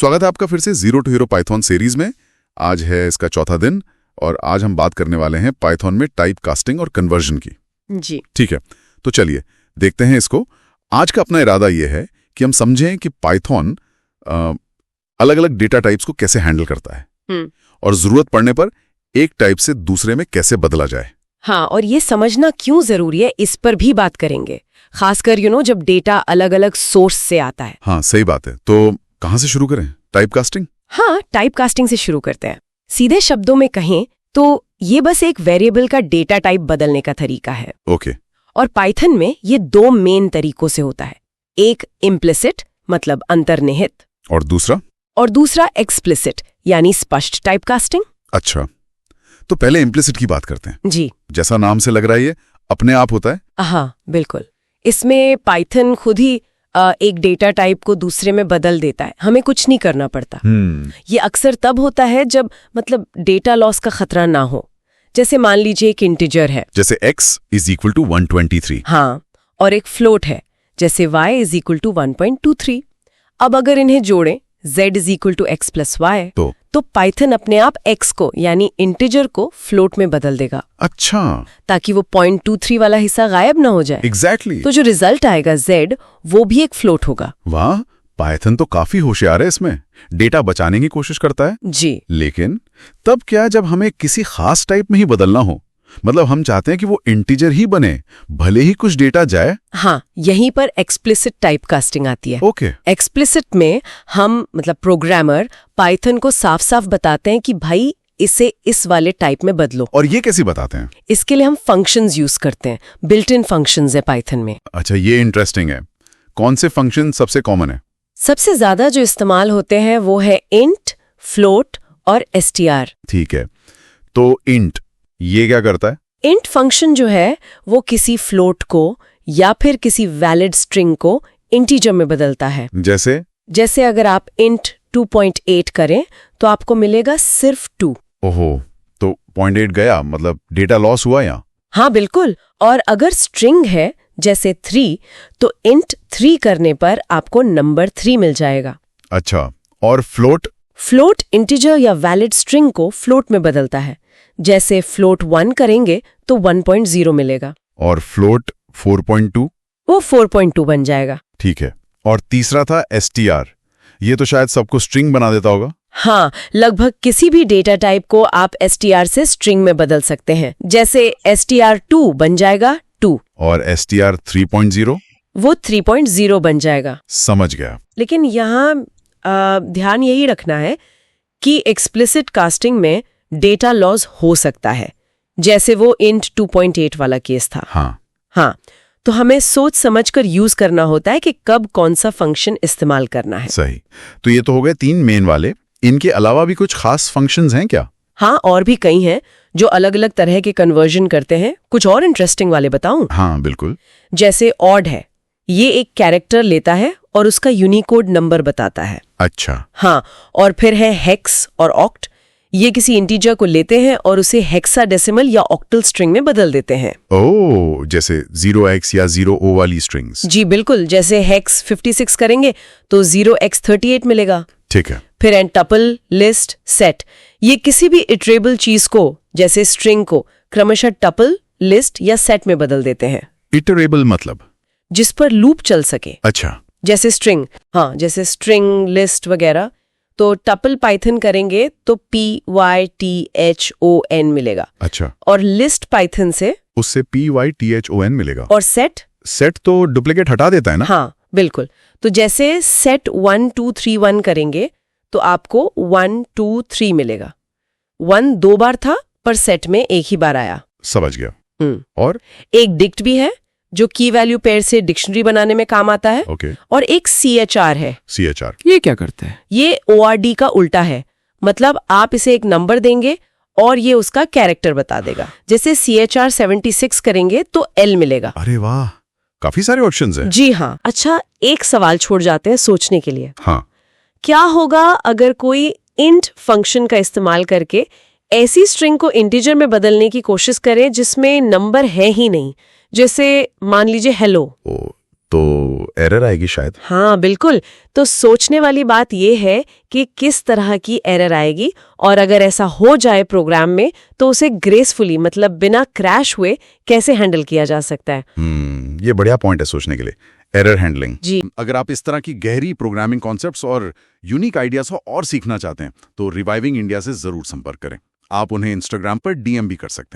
स्वागत है आपका फिर से zero to hero Python series में। आज है इसका चौथा दिन और आज हम बात करने वाले हैं पाइथन में टाइप कास्टिंग और कन्वर्जन की। जी ठीक है, तो चलिए देखते हैं इसको। आज का अपना इरादा यह है कि हम समझें कि पाइथन अलग अलग डेटा टाइप्स को कैसे हैंडल करता है और जरूरत पड़ने पर एक टाइप से दूसरे में कैसे बदला जाए। हाँ, और ये समझना क्यों जरूरी है इस पर भी बात करेंगे, खासकर जब डेटा अलग अलग सोर्स से आता है। हाँ सही बात है। तो कहाँ से शुरू करें? Type casting? हाँ, टाइप कास्टिंग से शुरू करते हैं। सीधे शब्दों में कहें तो ये बस एक वेरिएबल का डेटा टाइप बदलने का तरीका है। ओके। और पाइथन में ये दो मेन तरीकों से होता है, एक इम्प्लिसिट मतलब अंतर्निहित और दूसरा एक्सप्लिसिट यानी स्पष्ट टाइप कास्टिंग। अच्छा, तो पहले इम्प्लिसिट की बात करते हैं। जी, जैसा नाम से लग रहा है ये अपने आप होता है। हाँ बिल्कुल, इसमें पाइथन खुद ही एक डेटा टाइप को दूसरे में बदल देता है, हमें कुछ नहीं करना पड़ता। ये अक्सर तब होता है जब डेटा लॉस का खतरा ना हो। जैसे मान लीजिए एक इंटीजर है, जैसे x = 123। हाँ, और एक फ्लोट है जैसे y = 1.23। अब अगर इन्हें जोड़ें z = x + y तो पाइथन अपने आप x को यानी इंटीजर को फ्लोट में बदल देगा। अच्छा, ताकि वो 0.23 वाला हिस्सा गायब ना हो जाए। एग्जैक्टली। तो जो रिजल्ट आएगा z वो भी एक फ्लोट होगा। वाह, पाइथन तो काफी होशियार है, इसमें डेटा बचाने की कोशिश करता है। जी, लेकिन तब क्या जब हमें किसी खास टाइप में ही बदलना हो, हम चाहते हैं कि वो इंटीजर ही बने भले ही कुछ डेटा जाए। हाँ, यहीं पर एक्सप्लिसिट टाइप कास्टिंग आती है। ओके। एक्सप्लिसिट में हम प्रोग्रामर पाइथन को साफ साफ बताते हैं कि भाई इसे इस वाले टाइप में बदलो। और ये कैसे बताते हैं? इसके लिए हम फंक्शंस यूज करते हैं, बिल्ट इन फंक्शंस है पाइथन में। अच्छा, ये इंटरेस्टिंग है। कौन से फंक्शन सबसे कॉमन है? सबसे ज्यादा जो इस्तेमाल होते हैं वो है इंट, फ्लोट और str। ठीक है, तो इंट ये क्या करता है? इंट फंक्शन जो है वो किसी फ्लोट को या फिर किसी वैलिड स्ट्रिंग को इंटीजर में बदलता है। जैसे अगर आप इंट 2.8 करें तो आपको मिलेगा सिर्फ 2। ओहो, तो 0.8 गया, डेटा लॉस हुआ या? हाँ बिल्कुल। और अगर स्ट्रिंग है जैसे 3 तो इंट 3 करने पर आपको नंबर 3 मिल जाएगा। अच्छा, और फ्लोट इंटीजर या वैलिड स्ट्रिंग को फ्लोट में बदलता है। जैसे फ्लोट 1 करेंगे तो 1.0 मिलेगा। और फ्लोट 4.2? वो 4.2 बन जाएगा। ठीक है। और तीसरा था str, ये तो शायद सबको स्ट्रिंग बना देता होगा। हाँ, लगभग किसी भी डेटा टाइप को आप str से स्ट्रिंग में बदल सकते हैं। जैसे str2 बन जाएगा 2। और str 3.0? वो 3.0 बन जाएगा। समझ गया। लेकिन यहाँ ध्यान यही रखना है कि एक्सप्लिसिट कास्टिंग में डेटा लॉस हो सकता है, जैसे वो इंट 2.8 वाला केस था। हाँ, तो हमें सोच समझकर यूज करना होता है कि कब कौन सा फंक्शन इस्तेमाल करना है। सही। तो ये तो हो गए 3 मेन वाले। इनके अलावा भी कुछ खास फंक्शंस हैं क्या? हाँ, और भी कई हैं जो अलग अलग तरह के कन्वर्जन करते हैं। कुछ और इंटरेस्टिंग वाले बताऊं? हाँ बिल्कुल। जैसे ऑड है, ये एक कैरेक्टर लेता है और उसका यूनिकोड नंबर बताता है। अच्छा। हाँ, और फिर है हेक्स और ऑक्ट, ये किसी इंटीजर को लेते हैं और उसे हेक्साडेसिमल या ऑक्टल स्ट्रिंग में बदल देते हैं। ओह, जैसे 0x या 0o वाली स्ट्रिंग्स। जी बिल्कुल, जैसे हेक्स 56 करेंगे तो 0x38 मिलेगा। ठीक है। फिर हैं टपल, लिस्ट, सेट, ये किसी भी इटरेबल चीज को जैसे स्ट्रिंग को क्रमशः टपल, लिस्ट या सेट में बदल देते हैं। इटरेबल मतलब? जिस पर लूप चल सके। अच्छा। जैसे स्ट्रिंग, हाँ, जैसे स्ट्रिंग, लिस्ट वगैरह। तो टपल पाइथन करेंगे तो python मिलेगा। अच्छा। और लिस्ट पाइथन से उससे python मिलेगा। और सेट तो डुप्लीकेट हटा देता है ना? हाँ बिल्कुल। तो जैसे सेट 1 2 3 1 करेंगे तो आपको 1 2 3 मिलेगा। 1 2 बार था पर सेट में एक ही बार आया। समझ गया। और एक डिक्ट भी है जो की वैल्यू पेयर से डिक्शनरी बनाने में काम आता है। ओके। और एक CHR है। CHR ये क्या करता है? ये ORD का उल्टा है, आप इसे एक नंबर देंगे और ये उसका कैरेक्टर बता देगा। जैसे CHR 76 करेंगे तो L मिलेगा। अरे वाह, काफी सारे ऑप्शंस हैं। जी हाँ। अच्छा, एक सवाल छोड़ जाते हैं सोचने के लिए। हाँ। क्या होगा अगर कोई इंट फंक्शन का इस्तेमाल करके ऐसी स्ट्रिंग को इंटीजर में बदलने की कोशिश करे जिसमें नंबर है ही नहीं, जैसे मान लीजिए हेलो। तो एरर आएगी शायद। हाँ बिल्कुल। तो सोचने वाली बात ये है कि किस तरह की एरर आएगी, और अगर ऐसा हो जाए प्रोग्राम में तो उसे ग्रेसफुली, मतलब बिना क्रैश हुए, कैसे हैंडल किया जा सकता है। ये बढ़िया पॉइंट है सोचने के लिए, एरर हैंडलिंग जी। अगर आप इस तरह की गहरी प्रोग्रामिंग कॉन्सेप्ट्स और यूनिक आइडियाज को और सीखना चाहते हैं तो रिवाइविंग इंडिया से जरूर संपर्क करें। आप उन्हें इंस्टाग्राम पर DM भी कर सकते हैं।